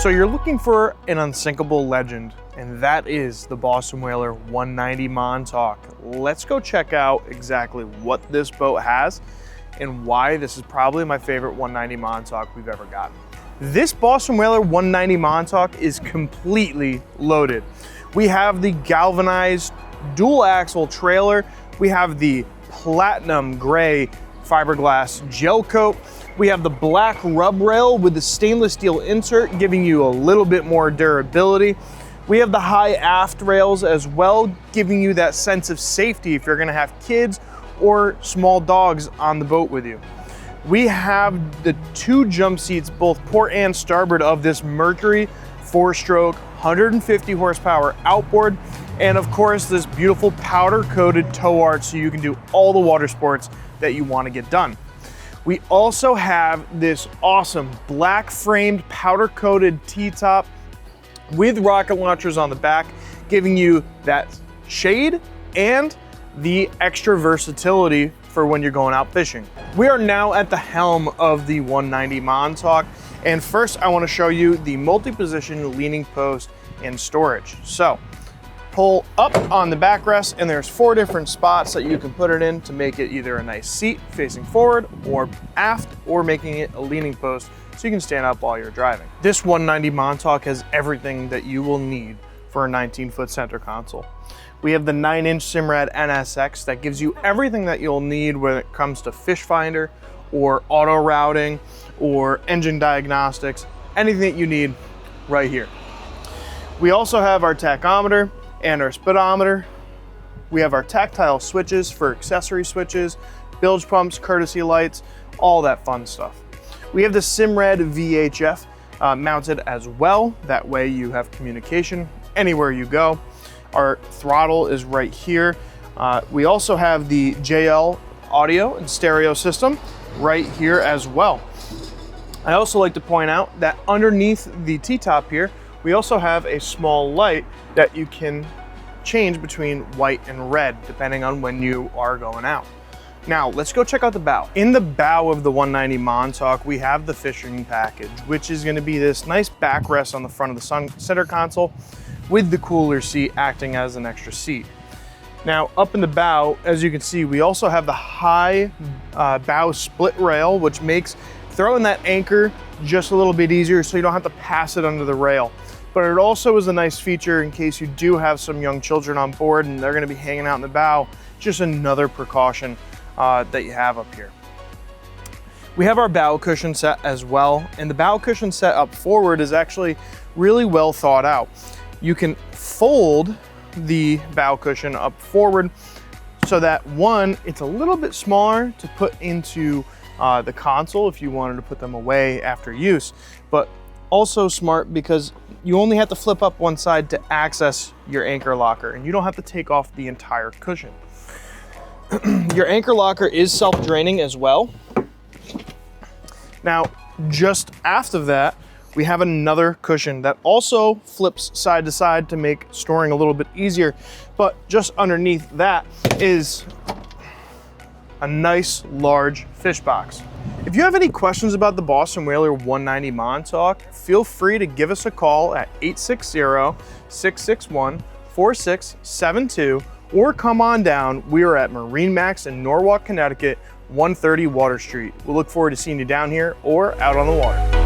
So you're looking for an unsinkable legend, and that is the Boston Whaler 190 Montauk. Let's go check out exactly what this boat has and why this is probably my favorite 190 Montauk we've ever gotten. This Boston Whaler 190 Montauk is completely loaded. We have the galvanized dual axle trailer. We have the platinum gray fiberglass gel coat. We have the black rub rail with the stainless steel insert, giving you a little bit more durability. We have the high aft rails as well, giving you that sense of safety if you're gonna have kids or small dogs on the boat with you. We have the 2 jump seats, both port and starboard, of this Mercury 4-stroke, 150 horsepower outboard, and of course this beautiful powder coated tow arch so you can do all the water sports that you want to get done. We also have this awesome black framed powder coated T-top with rocket launchers on the back, giving you that shade and the extra versatility for when you're going out fishing. We are now at the helm of the 190 Montauk, and first I want to show you the multi-position leaning post and storage. So pull up on the backrest, and there's 4 different spots that you can put it in to make it either a nice seat facing forward or aft, or making it a leaning post so you can stand up while you're driving. This 190 Montauk has everything that you will need for a 19-foot center console. We have the 9-inch Simrad NSX that gives you everything that you'll need when it comes to fish finder or auto routing or engine diagnostics, anything that you need right here. We also have our tachometer and our speedometer. We have our tactile switches for accessory switches, bilge pumps, courtesy lights, all that fun stuff. We have the Simrad VHF mounted as well. That way you have communication anywhere you go. Our throttle is right here. We also have the JL audio and stereo system right here as well. I also like to point out that underneath the T-top here, we also have a small light that you can change between white and red depending on when you are going out. Now let's go check out the bow. In the bow of the 190 Montauk, we have the fishing package, which is going to be this nice backrest on the front of the center console with the cooler seat acting as an extra seat. Now up in the bow, as you can see, we also have the high bow split rail, which makes throwing that anchor just a little bit easier so you don't have to pass it under the rail. But it also is a nice feature in case you do have some young children on board and they're going to be hanging out in the bow. Just another precaution that you have up here. We have our bow cushion set as well, and the bow cushion set up forward is actually really well thought out. You can fold the bow cushion up forward so that, one, it's a little bit smaller to put into the console if you wanted to put them away after use, but also smart because you only have to flip up one side to access your anchor locker, and you don't have to take off the entire cushion. Your anchor locker is self-draining as well. Now, just aft of that, we have another cushion that also flips side to side to make storing a little bit easier, but just underneath that is a nice large fish box. If you have any questions about the Boston Whaler 190 Montauk, feel free to give us a call at 860-661-4672 or come on down. We are at MarineMax in Norwalk, Connecticut, 130 Water Street. We'll look forward to seeing you down here or out on the water.